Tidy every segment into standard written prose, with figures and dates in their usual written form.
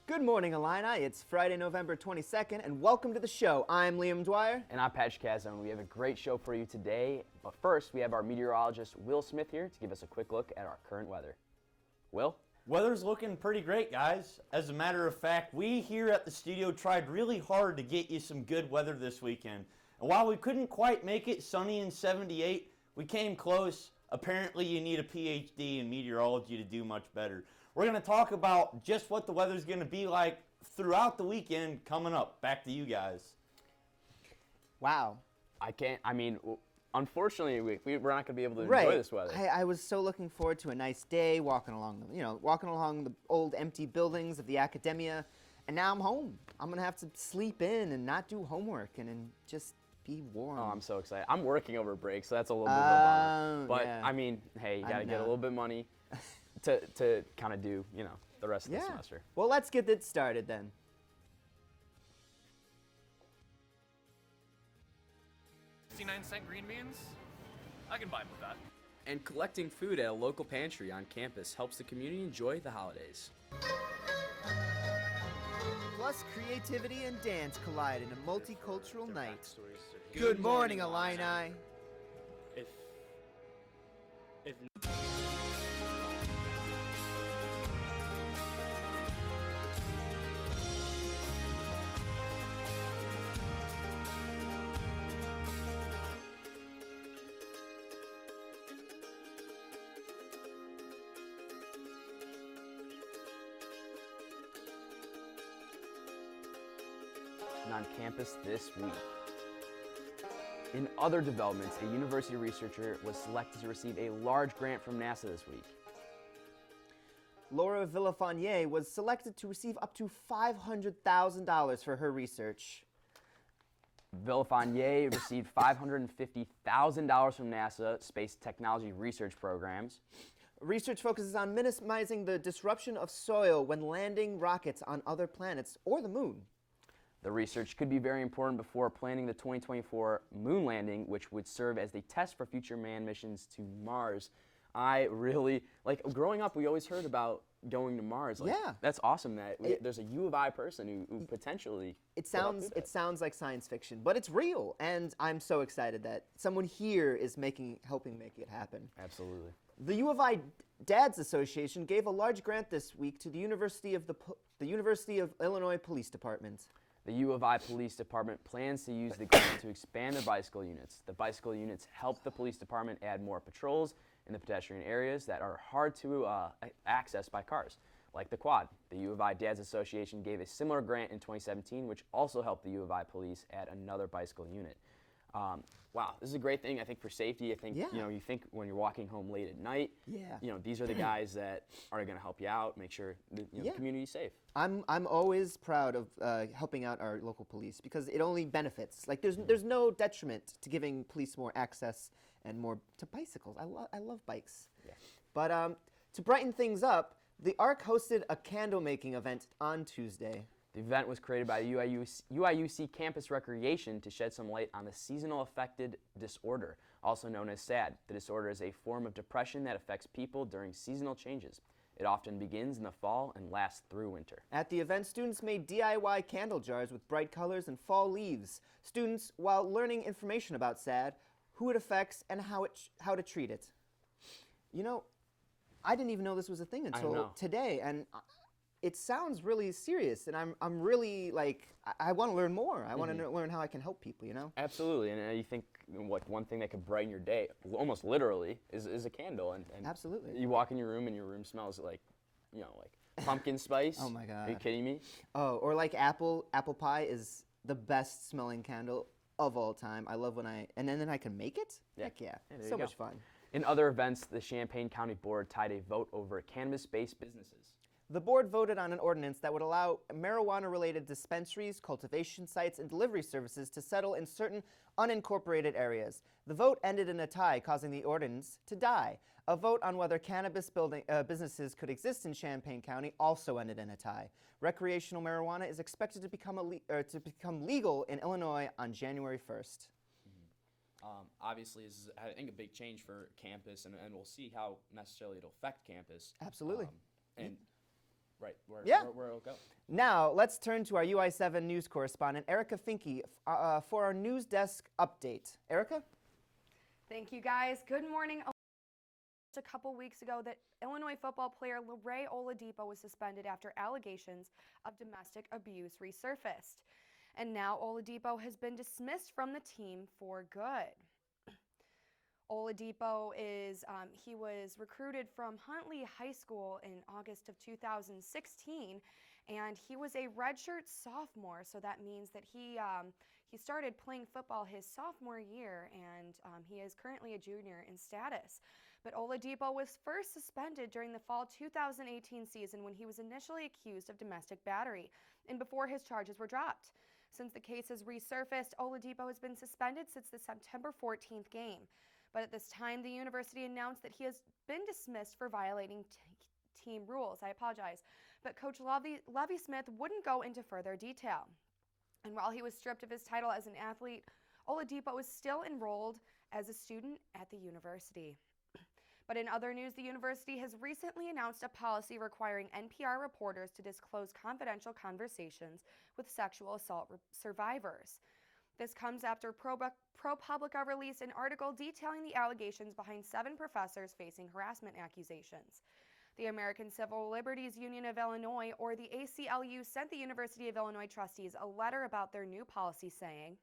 Good morning, Illini. It's Friday, November 22nd, and welcome to the show. I'm Liam Dwyer. And I'm Catezone. We have a great show for you today, but first we have our meteorologist Will Smith here to give us a quick look at our current weather. Will? Weather's looking pretty great, guys. As a matter of fact, we here at the studio tried really hard to get you some good weather this weekend. And while we couldn't quite make it sunny and 78, we came close. Apparently you need a PhD in meteorology to do much better. We're going to talk about just what the weather's going to be like throughout the weekend coming up. Back to you guys. Wow. Unfortunately, we're not going to be able to enjoy this weather. I was so looking forward to a nice day, walking along the old empty buildings of the academia, and now I'm home. I'm going to have to sleep in and not do homework and just be warm. Oh, I'm so excited. I'm working over break, so that's a little bit of a bummer. But, yeah. Hey, you got to get a little bit of money to kind of do, the rest of the semester. Well, let's get it started then. $0.69 green beans? I can vibe with that. And collecting food at a local pantry on campus helps the community enjoy the holidays. Plus, creativity and dance collide in a multicultural night. Good morning, Illini. On campus this week. In other developments, a university researcher was selected to receive a large grant from NASA this week. Laura Villafanier was selected to receive up to $500,000 for her research. Villafanier received $550,000 from NASA Space Technology Research Programs. Research focuses on minimizing the disruption of soil when landing rockets on other planets or the moon. The research could be very important before planning the 2024 moon landing, which would serve as the test for future manned missions to Mars. I really, growing up, we always heard about going to Mars. That's awesome that there's a U of I person who potentially... It sounds like science fiction, but it's real, and I'm so excited that someone here is helping make it happen. Absolutely. The U of I Dads Association gave a large grant this week to the University of Illinois Police Department. The U of I Police Department plans to use the grant to expand their bicycle units. The bicycle units help the police department add more patrols in the pedestrian areas that are hard to access by cars, like the quad. The U of I Dads Association gave a similar grant in 2017, which also helped the U of I Police add another bicycle unit. Wow, this is a great thing, I think, for safety. I think, you think when you're walking home late at night, these are the guys that are going to help you out, make sure the community's safe. I'm always proud of helping out our local police because it only benefits. There's no detriment to giving police more access and more to bicycles. I love bikes. Yeah. But to brighten things up, the ARC hosted a candle making event on Tuesday. The event was created by UIUC Campus Recreation to shed some light on the seasonal affected disorder, also known as SAD. The disorder is a form of depression that affects people during seasonal changes. It often begins in the fall and lasts through winter. At the event, students made DIY candle jars with bright colors and fall leaves. Students, while learning information about SAD, who it affects, and how to treat it. I didn't even know this was a thing until today, and it sounds really serious, and I'm really I want to learn more. I want to learn how I can help people, Absolutely, and you think one thing that could brighten your day, almost literally, is a candle. And absolutely. You walk in your room and your room smells like pumpkin spice. Oh my God. Are you kidding me? Oh, or apple pie is the best smelling candle of all time. I love and then I can make it? Yeah. Heck yeah. So So much fun. In other events, the Champaign County Board tied a vote over cannabis-based businesses. The board voted on an ordinance that would allow marijuana-related dispensaries, cultivation sites, and delivery services to settle in certain unincorporated areas. The vote ended in a tie, causing the ordinance to die. A vote on whether cannabis businesses could exist in Champaign County also ended in a tie. Recreational marijuana is expected to become legal in Illinois on January 1st. Obviously, this is, I think, a big change for campus, and we'll see how necessarily it'll affect campus. Absolutely. And right where it'll go. Now, let's turn to our UI7 news correspondent, Erica Finke, for our news desk update. Erica? Thank you, guys. Good morning. A couple weeks ago that Illinois football player Ray Oladipo was suspended after allegations of domestic abuse resurfaced. And now Oladipo has been dismissed from the team for good. Oladipo he was recruited from Huntley High School in August of 2016, and he was a redshirt sophomore, so that means that he started playing football his sophomore year, and he is currently a junior in status. But Oladipo was first suspended during the fall 2018 season when he was initially accused of domestic battery and before his charges were dropped. Since the case has resurfaced, Oladipo has been suspended since the September 14th game. But at this time, the university announced that he has been dismissed for violating team rules. I apologize. But Coach Lovie Smith wouldn't go into further detail. And while he was stripped of his title as an athlete, Oladipo is still enrolled as a student at the university. But in other news, the university has recently announced a policy requiring NPR reporters to disclose confidential conversations with sexual assault survivors. This comes after ProPublica released an article detailing the allegations behind 7 professors facing harassment accusations. The American Civil Liberties Union of Illinois, or the ACLU, sent the University of Illinois trustees a letter about their new policy saying,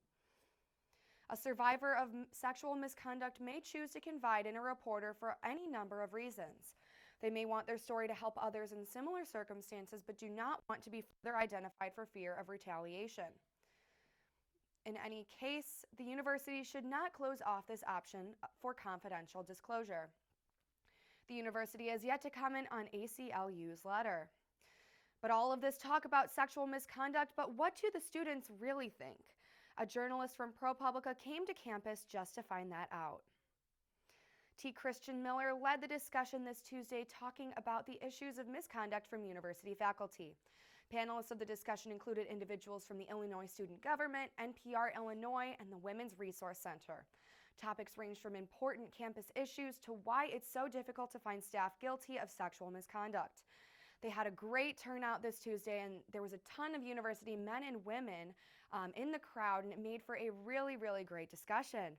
"A survivor of sexual misconduct may choose to confide in a reporter for any number of reasons. They may want their story to help others in similar circumstances, but do not want to be further identified for fear of retaliation. In any case, the university should not close off this option for confidential disclosure." The university has yet to comment on ACLU's letter. But all of this talk about sexual misconduct, but what do the students really think? A journalist from ProPublica came to campus just to find that out. T. Christian Miller led the discussion this Tuesday, talking about the issues of misconduct from university faculty. Panelists of the discussion included individuals from the Illinois Student Government, NPR Illinois, and the Women's Resource Center. Topics ranged from important campus issues to why it's so difficult to find staff guilty of sexual misconduct. They had a great turnout this Tuesday, and there was a ton of university men and women in the crowd, and it made for a really, really great discussion.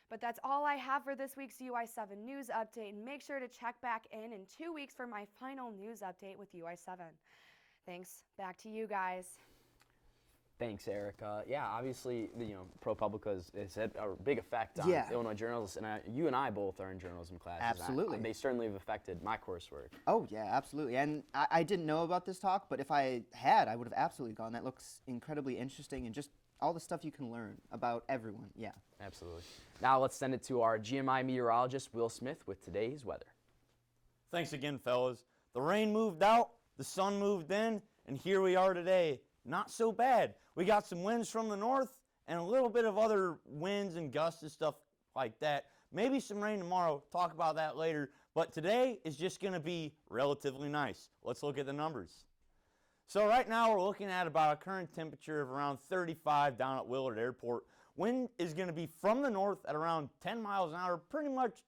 But that's all I have for this week's UI7 News Update, and make sure to check back in 2 weeks for my final news update with UI7. Thanks. Back to you guys. Thanks, Erica. Yeah, obviously, ProPublica has had a big effect on Illinois journalists, and you and I both are in journalism classes. Absolutely. They certainly have affected my coursework. Oh, yeah, absolutely. And I didn't know about this talk, but if I had, I would have absolutely gone. That looks incredibly interesting, and just all the stuff you can learn about everyone. Yeah. Absolutely. Now let's send it to our GMI meteorologist, Will Smith, with today's weather. Thanks again, fellas. The rain moved out, the sun moved in, and here we are today. Not so bad. We got some winds from the north and a little bit of other winds and gusts and stuff like that. Maybe some rain tomorrow. Talk about that later. But today is just going to be relatively nice. Let's look at the numbers. So right now we're looking at about a current temperature of around 35 down at Willard Airport. Wind is going to be from the north at around 10 miles an hour pretty much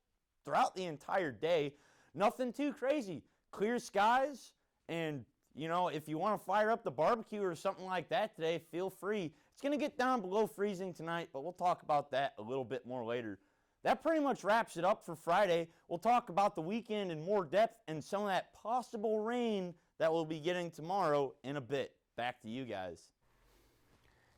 throughout the entire day. Nothing too crazy. Clear skies, and if you want to fire up the barbecue or something like that today, feel free. It's going to get down below freezing tonight, but we'll talk about that a little bit more later. That pretty much wraps it up for Friday. We'll talk about the weekend in more depth and some of that possible rain that we'll be getting tomorrow in a bit. Back to you guys.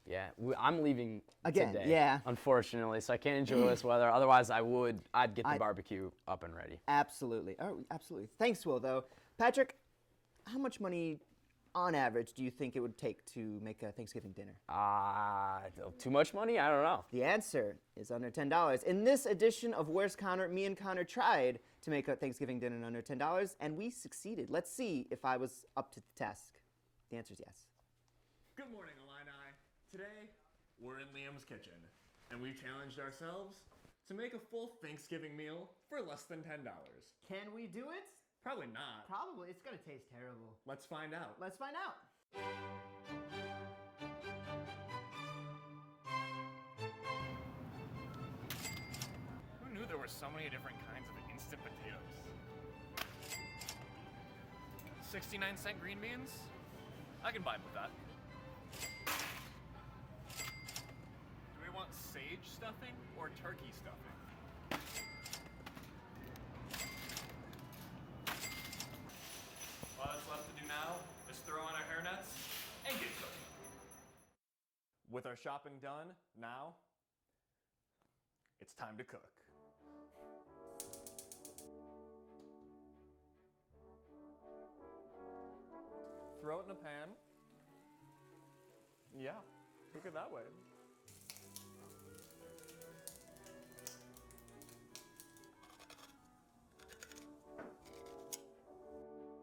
Yeah, I'm leaving Again, today, yeah. unfortunately, so I can't enjoy this weather. Otherwise, I'd get the barbecue up and ready. Absolutely. Oh, absolutely. Thanks, Will, though. Patrick, how much money, on average, do you think it would take to make a Thanksgiving dinner? Too much money? I don't know. The answer is under $10. In this edition of Where's Connor, me and Connor tried to make a Thanksgiving dinner in under $10, and we succeeded. Let's see if I was up to the task. The answer is yes. Good morning, Illini. Today, we're in Liam's kitchen, and we challenged ourselves to make a full Thanksgiving meal for less than $10. Can we do it? Probably not. Probably. It's going to taste terrible. Let's find out. Let's find out. Who knew there were so many different kinds of instant potatoes? 69-cent green beans? I can vibe with that. Do we want sage stuffing or turkey stuffing? All that's left to do now is throw on our hairnets and get cooking. With our shopping done, now it's time to cook. Throw it in a pan. Yeah, cook it that way.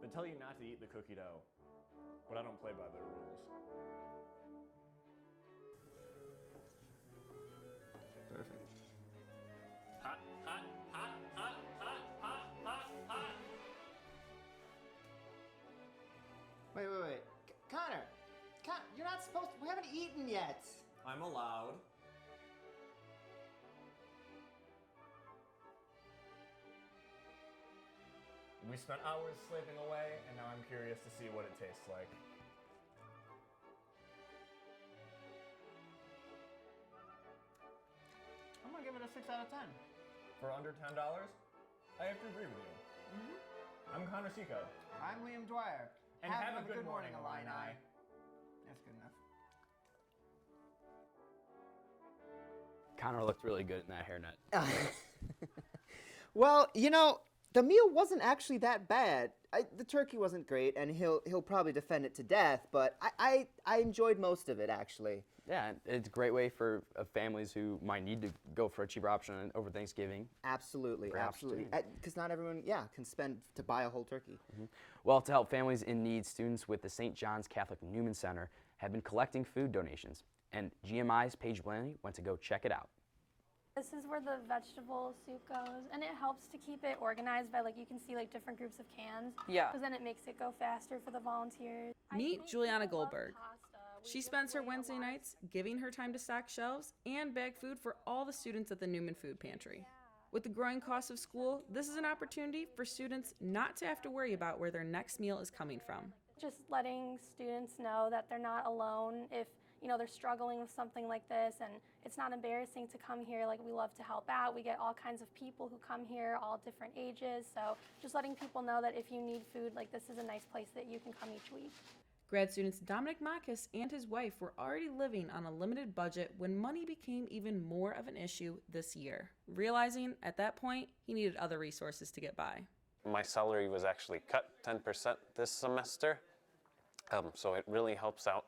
They tell you not to eat the cookie dough, but I don't play by their rules. Perfect. Hot, hot, hot, hot, hot, hot, hot, hot. Wait. Connor, you're not supposed to, we haven't eaten yet. I'm allowed. We spent hours slaving away, and now I'm curious to see what it tastes like. I'm gonna give it a 6 out of 10. For under $10, I have to agree with you. I'm Connor Seco. I'm Liam Dwyer. And have a good morning, Illini. That's good enough. Connor looked really good in that hairnet. Well, you know, the meal wasn't actually that bad. The turkey wasn't great, and he'll probably defend it to death, but I enjoyed most of it, actually. Yeah, it's a great way for families who might need to go for a cheaper option over Thanksgiving. Absolutely, Great absolutely. opportunity. Because not everyone, can spend to buy a whole turkey. Well, to help families in need, students with the St. John's Catholic Newman Center have been collecting food donations, and GMI's Paige Blaney went to go check it out. This is where the vegetable soup goes, and it helps to keep it organized by, you can see, different groups of cans. Yeah. Because then it makes it go faster for the volunteers. Meet I make Juliana people love Goldberg. pasta. We She give spends her away a Wednesday lot of nights giving her time to stock shelves and bag food for all the students at the Newman Food Pantry. With the growing cost of school, this is an opportunity for students not to have to worry about where their next meal is coming from. Just letting students know that they're not alone if they're struggling with something like this, and it's not embarrassing to come here. We love to help out. We get all kinds of people who come here, all different ages. So just letting people know that if you need food, this is a nice place that you can come each week. Grad students Dominic Makis and his wife were already living on a limited budget when money became even more of an issue this year, realizing at that point he needed other resources to get by. My salary was actually cut 10% this semester, so it really helps out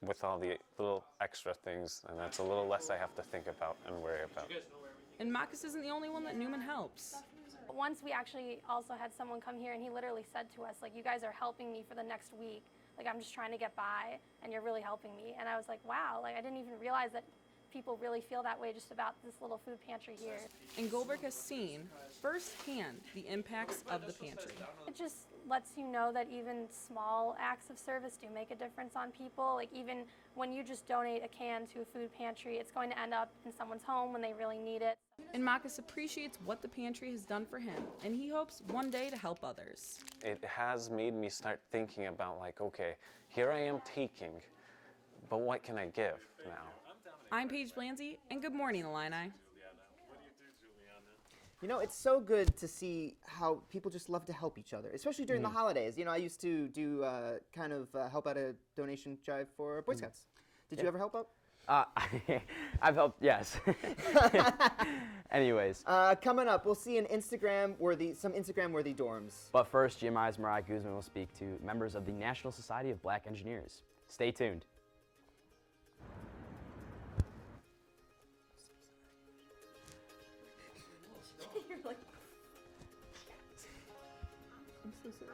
with all the little extra things, and that's a little less I have to think about and worry about. And Makis isn't the only one that Newman helps. Once we actually also had someone come here, and he literally said to us, you guys are helping me for the next week. I'm just trying to get by, and you're really helping me. And I was like, wow, I didn't even realize that people really feel that way just about this little food pantry here. And Goldberg has seen firsthand the impacts of the pantry. It just lets you know that even small acts of service do make a difference on people. Even when you just donate a can to a food pantry, it's going to end up in someone's home when they really need it. And Makis appreciates what the pantry has done for him, and he hopes one day to help others. It has made me start thinking about okay, here I am taking, but what can I give now? I'm Paige Blanzy, and good morning, Illini. You know, it's so good to see how people just love to help each other, especially during the holidays. I used to do help out a donation drive for Boy Scouts. Did you ever help out? I've helped, yes. Anyways. Coming up, we'll see some Instagram-worthy dorms. But first, GMI's Mariah Guzman will speak to members of the National Society of Black Engineers. Stay tuned. I'm so sorry.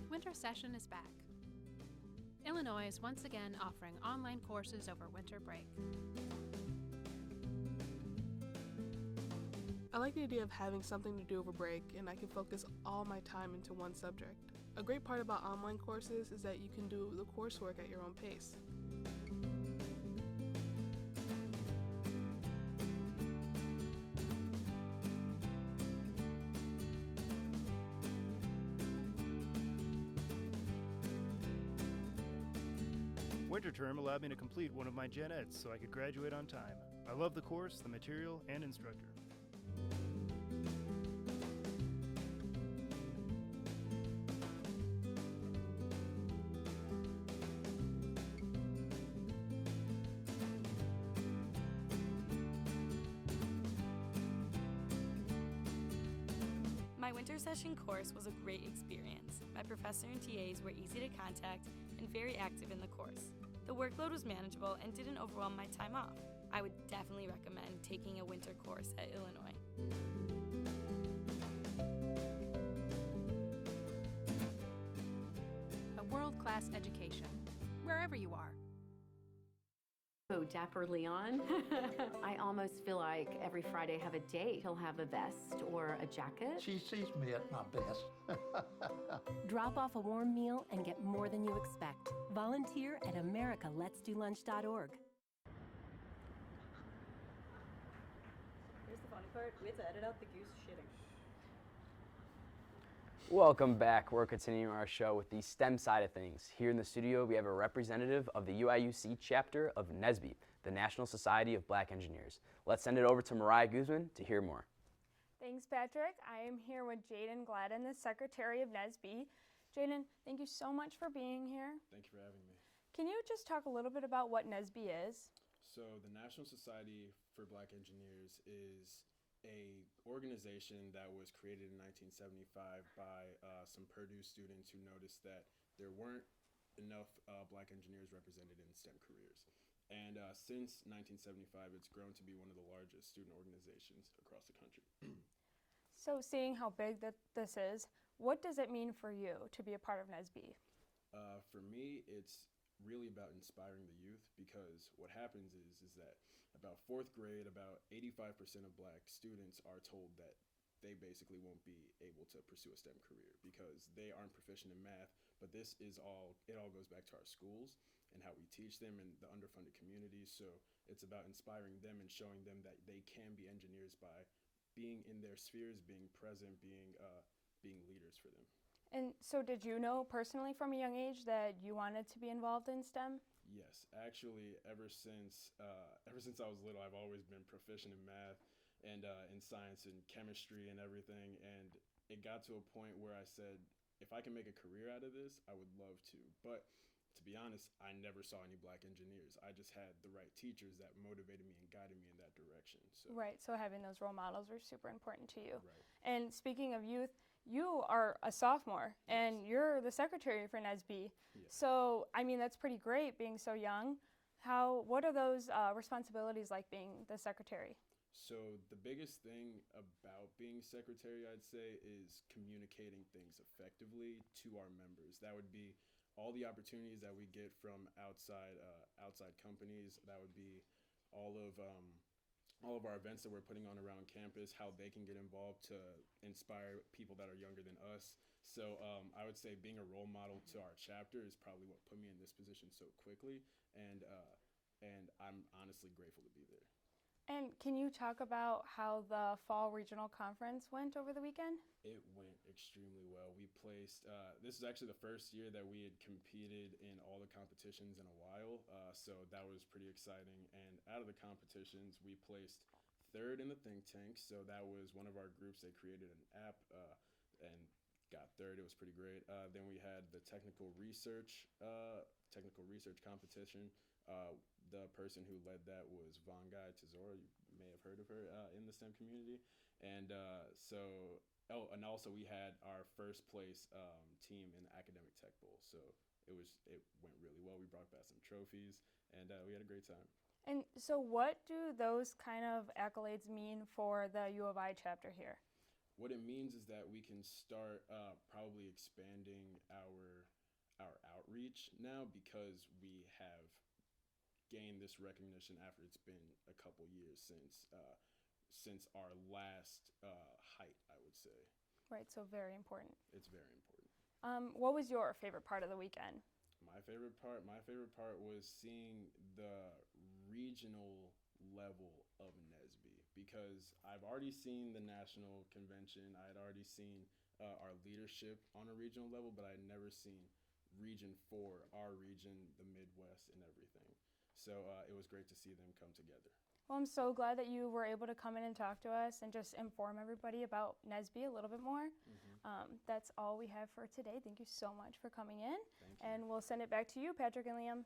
Winter session is back. Illinois is once again offering online courses over winter break. I like the idea of having something to do over break, and I can focus all my time into one subject. A great part about online courses is that you can do the coursework at your own pace. winter term allowed me to complete one of my gen eds so I could graduate on time. I love the course, the material, and instructor. My winter session course was a great experience. My professor and TAs were easy to contact and very active in the course. The workload was manageable and didn't overwhelm my time off. I would definitely recommend taking a winter course at Illinois. A world-class education, wherever you are. Oh, Dapper Leon. I almost feel like every Friday I have a date. He'll have a vest or a jacket. She sees me at my best. Drop off a warm meal and get more than you expect. Volunteer at americaletsdolunch.org. Here's the funny part. We had to edit out the goose shitting. Welcome back. We're continuing our show with the STEM side of things. Here in the studio, we have a representative of the UIUC chapter of NSBE, the National Society of Black Engineers. Let's send it over to Mariah Guzman to hear more. Thanks, Patrick. I am here with Jaden Gladden, the Secretary of NSBE. Jaden, thank you so much for being here. Thank you for having me. Can you just talk a little bit about what NSBE is? So the National Society for Black Engineers is a organization that was created in 1975 by some Purdue students who noticed that there weren't enough black engineers represented in STEM careers. And since 1975, it's grown to be one of the largest student organizations across the country. So seeing how big this is, what does it mean for you to be a part of NSBE? For me, it's really about inspiring the youth, because what happens is that about fourth grade, about 85% of black students are told that they basically won't be able to pursue a STEM career because they aren't proficient in math. But it all goes back to our schools and how we teach them in the underfunded communities. So it's about inspiring them and showing them that they can be engineers by being in their spheres, being present, being leaders for them. And so did you know personally from a young age that you wanted to be involved in STEM? Yes, actually, ever since I was little, I've always been proficient in math and in science and chemistry and everything. And it got to a point where I said, if I can make a career out of this, I would love to. But to be honest, I never saw any black engineers. I just had the right teachers that motivated me and guided me in that direction. Right, so having those role models were super important to you. Right. And speaking of youth, you are a sophomore, and you're the secretary for NSBE. Yes. So, I mean, that's pretty great being so young. What are those responsibilities like being the secretary? So the biggest thing about being secretary, I'd say, is communicating things effectively to our members. That would be all the opportunities that we get from outside companies. That would be all of our events that we're putting on around campus, how they can get involved to inspire people that are younger than us. So I would say being a role model to our chapter is probably what put me in this position so quickly, and I'm honestly grateful to be there. And can you talk about how the Fall Regional Conference went over the weekend? It went extremely well. We placed, this is actually the first year that we had competed in all the competitions in a while, so that was pretty exciting. And out of the competitions, we placed third in the think tank, so that was one of our groups. They created an app and got third. It was pretty great. Then we had the technical research competition. The person who led that was Catezone. You may have heard of her in the STEM community. And and also we had our first place team in the Academic Tech Bowl. So it went really well. We brought back some trophies, and we had a great time. And so what do those kind of accolades mean for the U of I chapter here? What it means is that we can start probably expanding our outreach now, because we have gained this recognition after it's been a couple years since our last height, I would say. Right, so very important. It's very important. What was your favorite part of the weekend? My favorite part was seeing the regional level of NSBE, because I've already seen the national convention. I had already seen our leadership on a regional level, but I had never seen region for our region, the Midwest, and everything. So it was great to see them come together. Well, I'm so glad that you were able to come in and talk to us and just inform everybody about NSBE a little bit more. That's all we have for today. Thank you so much for coming in. And we'll send it back to you, Patrick and Liam.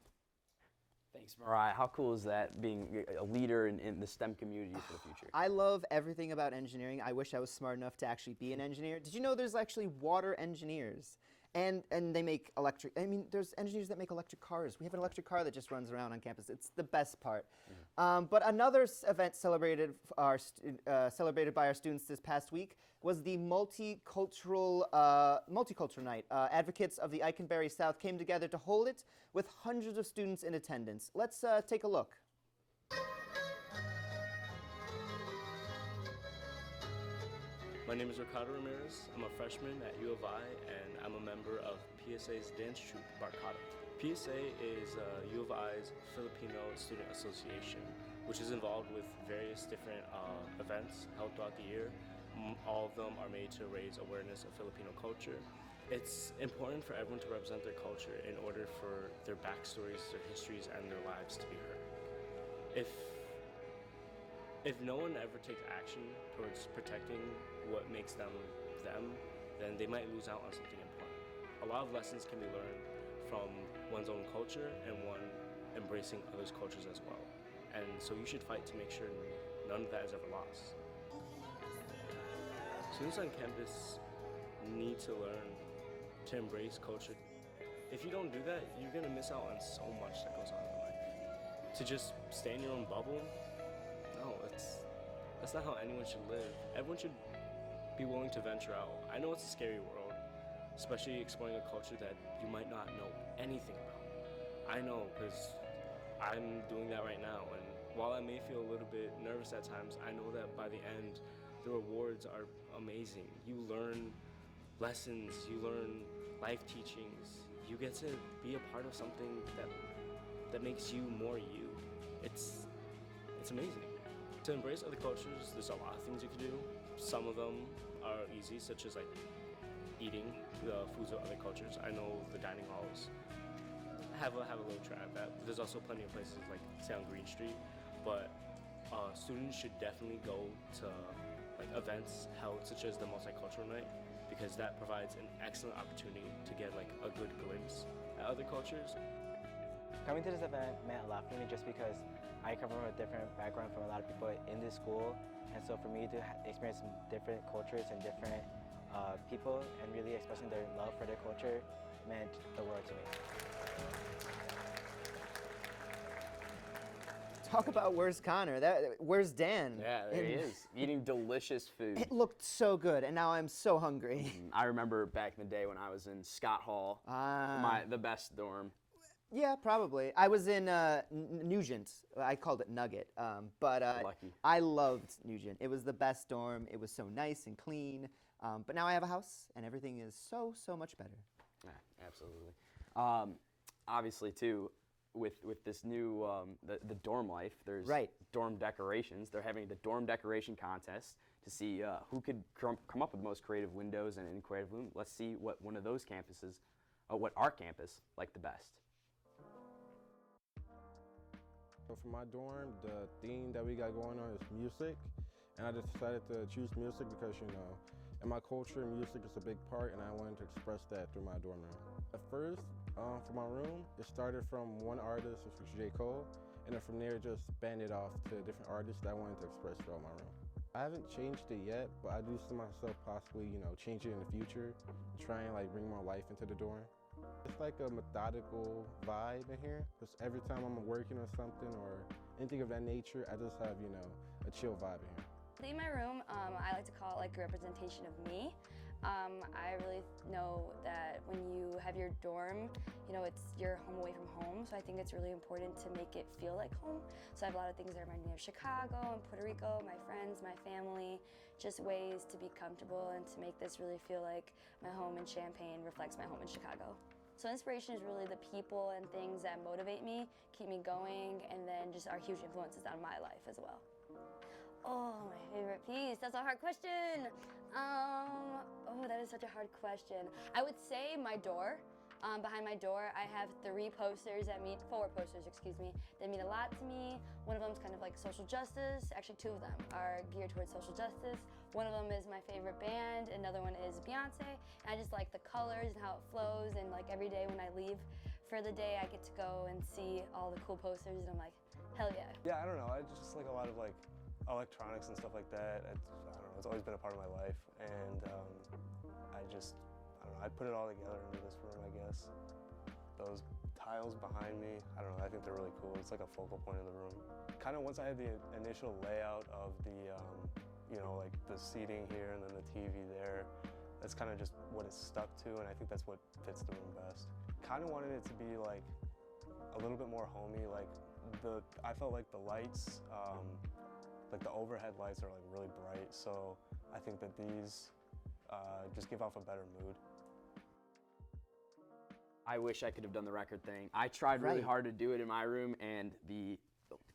Thanks, Mariah. How cool is that, being a leader in the STEM community for the future? I love everything about engineering. I wish I was smart enough to actually be an engineer. Did you know there's actually water engineers? And they make electric, I mean, there's engineers that make electric cars. We have an electric car that just runs around on campus. It's the best part. But another event celebrated by our students this past week was the multicultural night. Advocates of the Eikenberry South came together to hold it with hundreds of students in attendance. Let's take a look. My name is Ricardo Ramirez. I'm a freshman at U of I, and I'm a member of PSA's dance troupe, Barcata. PSA is U of I's Filipino Student Association, which is involved with various different events held throughout the year. All of them are made to raise awareness of Filipino culture. It's important for everyone to represent their culture in order for their backstories, their histories, and their lives to be heard. If no one ever takes action towards protecting what makes them them, then they might lose out on something important. A lot of lessons can be learned from one's own culture and one embracing others' cultures as well. And so you should fight to make sure none of that is ever lost. Students on campus need to learn to embrace culture. If you don't do that, you're gonna miss out on so much that goes on in life. To just stay in your own bubble, no, that's not how anyone should live. Everyone should be willing to venture out. I know it's a scary world, especially exploring a culture that you might not know anything about. I know, because I'm doing that right now, and while I may feel a little bit nervous at times, I know that by the end, the rewards are amazing. You learn lessons, you learn life teachings, you get to be a part of something that makes you more you. It's amazing. To embrace other cultures, there's a lot of things you can do. Some of them are easy, such as like eating the foods of other cultures. I know the dining halls have a little try at that. But there's also plenty of places like say on Green Street, but students should definitely go to like events held such as the Multicultural Night, because that provides an excellent opportunity to get like a good glimpse at other cultures. Coming to this event meant a lot for me just because I come from a different background from a lot of people in this school, and so for me to experience some different cultures and different people and really expressing their love for their culture meant the world to me. Talk about where's Connor? Where's Dan? Yeah, there he is, eating delicious food. It looked so good, and now I'm so hungry. I remember back in the day when I was in Scott Hall, the best dorm. Yeah, probably. I was in Nugent. I called it Nugget, but Lucky. I loved Nugent. It was the best dorm. It was so nice and clean. But now I have a house, and everything is so much better. Yeah, absolutely. Obviously, too, with this new the dorm life, there's dorm decorations. They're having the dorm decoration contest to see who could come up with the most creative windows and creative room. Let's see what one of those campuses, what our campus liked the best. So for my dorm, the theme that we got going on is music, and I just decided to choose music because, you know, in my culture, music is a big part, and I wanted to express that through my dorm room. At first, for my room, it started from one artist, which was J. Cole, and then from there, just banded off to different artists that I wanted to express throughout my room. I haven't changed it yet, but I do see myself possibly, you know, change it in the future, try and like bring more life into the dorm. It's like a methodical vibe in here, because every time I'm working on something or anything of that nature, I just have, you know, a chill vibe in here. In my room, I like to call it like a representation of me. I really know that when you have your dorm, you know, it's your home away from home, so I think it's really important to make it feel like home. So I have a lot of things that remind me of Chicago and Puerto Rico, my friends, my family, just ways to be comfortable and to make this really feel like my home in Champaign reflects my home in Chicago. So inspiration is really the people and things that motivate me, keep me going, and then just are huge influences on my life as well. Oh, my favorite piece. That's a hard question. Oh, that is such a hard question. I would say my door. Behind my door, I have 4 posters, that mean a lot to me. One of them is kind of like social justice. Actually, 2 of them are geared towards social justice. One of them is my favorite band. Another one is Beyonce. And I just like the colors and how it flows. And like every day when I leave for the day, I get to go and see all the cool posters. And I'm like, hell yeah. Yeah, I don't know. I just like a lot of like electronics and stuff like that. I don't know. It's always been a part of my life. And I don't know, I put it all together into this room, I guess. Those tiles behind me, I don't know, I think they're really cool. It's like a focal point of the room. Kind of once I had the initial layout of the, you know, like the seating here and then the TV there, that's kind of just what it's stuck to, and I think that's what fits the room best. Kind of wanted it to be like a little bit more homey, like I felt like the lights, like the overhead lights are like really bright, so I think that these just give off a better mood. I wish I could have done the record thing. I tried really hard to do it in my room, and the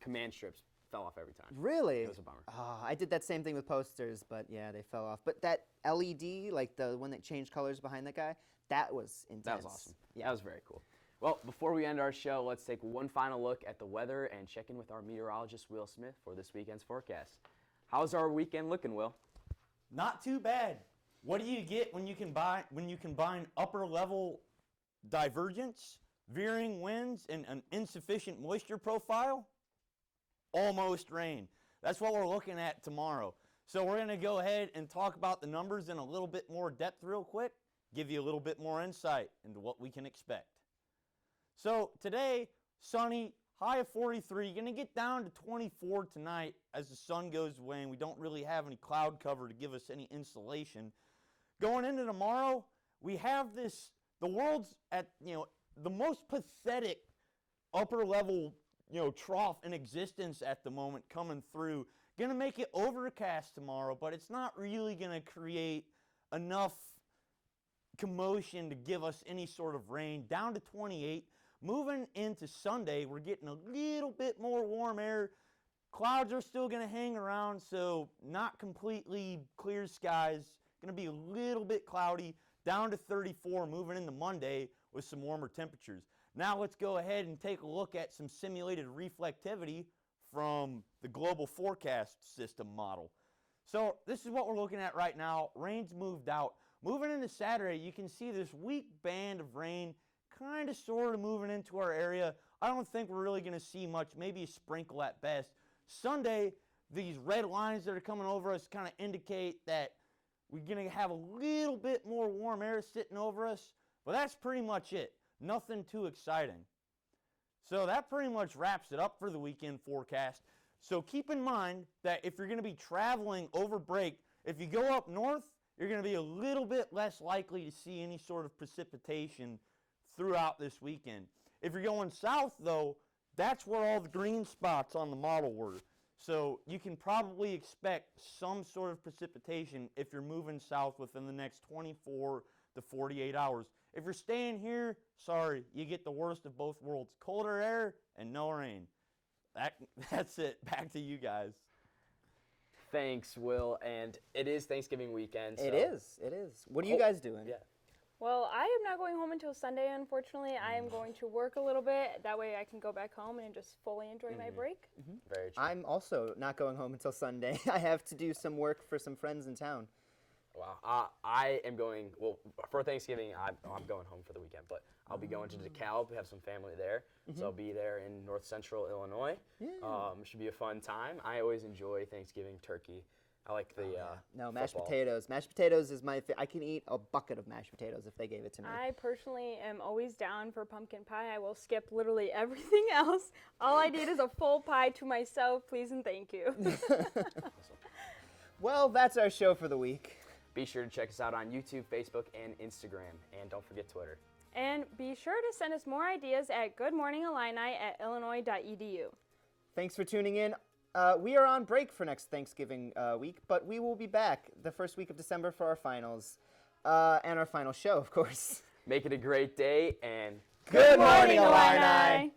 command strips fell off every time. Really? It was a bummer. Oh, I did that same thing with posters, but yeah, they fell off. But that LED, like the one that changed colors behind that guy, that was intense. That was awesome. Yeah. That was very cool. Well, before we end our show, let's take one final look at the weather and check in with our meteorologist, Will Smith, for this weekend's forecast. How's our weekend looking, Will? Not too bad. What do you get when you combine upper level divergence, veering winds, and an insufficient moisture profile? Almost rain. That's what we're looking at tomorrow. So we're going to go ahead and talk about the numbers in a little bit more depth real quick, give you a little bit more insight into what we can expect. So today, sunny, high of 43, going to get down to 24 tonight as the sun goes away, and we don't really have any cloud cover to give us any insulation. Going into tomorrow, we have the world's at, the most pathetic upper level, trough in existence at the moment coming through. Going to make it overcast tomorrow, but it's not really going to create enough commotion to give us any sort of rain. Down to 28. Moving into Sunday, we're getting a little bit more warm air. Clouds are still going to hang around, so not completely clear skies. Going to be a little bit cloudy. Down to 34 moving into Monday with some warmer temperatures. Now let's go ahead and take a look at some simulated reflectivity from the global forecast system model. So this is what we're looking at right now. Rain's moved out. Moving into Saturday, you can see this weak band of rain kind of sort of moving into our area. I don't think we're really going to see much, maybe a sprinkle at best. Sunday, these red lines that are coming over us kind of indicate that we're going to have a little bit more warm air sitting over us, but that's pretty much it. Nothing too exciting. So that pretty much wraps it up for the weekend forecast. So keep in mind that if you're going to be traveling over break, if you go up north, you're going to be a little bit less likely to see any sort of precipitation throughout this weekend. If you're going south, though, that's where all the green spots on the model were. So you can probably expect some sort of precipitation if you're moving south within the next 24 to 48 hours. If you're staying here, sorry, you get the worst of both worlds. Colder air and no rain. That's it. Back to you guys. Thanks, Will. And it is Thanksgiving weekend. So. It is. What are you guys doing? Yeah. Well, I am not going home until Sunday, unfortunately. I am going to work a little bit. That way I can go back home and just fully enjoy my break. Very true. I'm also not going home until Sunday. I have to do some work for some friends in town. Wow. I am going, well, for Thanksgiving, I'm going home for the weekend, but I'll be going to DeKalb. We have some family there. So I'll be there in north central Illinois. Yeah. Should be a fun time. I always enjoy Thanksgiving turkey. I like the No, mashed football. potatoes. Mashed potatoes is my I can eat a bucket of mashed potatoes if they gave it to me. I personally am always down for pumpkin pie. I will skip literally everything else. All I need is a full pie to myself, please and thank you. Well, that's our show for the week. Be sure to check us out on YouTube, Facebook, and Instagram. And don't forget Twitter. And be sure to send us more ideas at goodmorningillini@illinois.edu. Thanks for tuning in. We are on break for next Thanksgiving week, but we will be back the first week of December for our finals and our final show, of course. Make it a great day, and Good morning, Illini!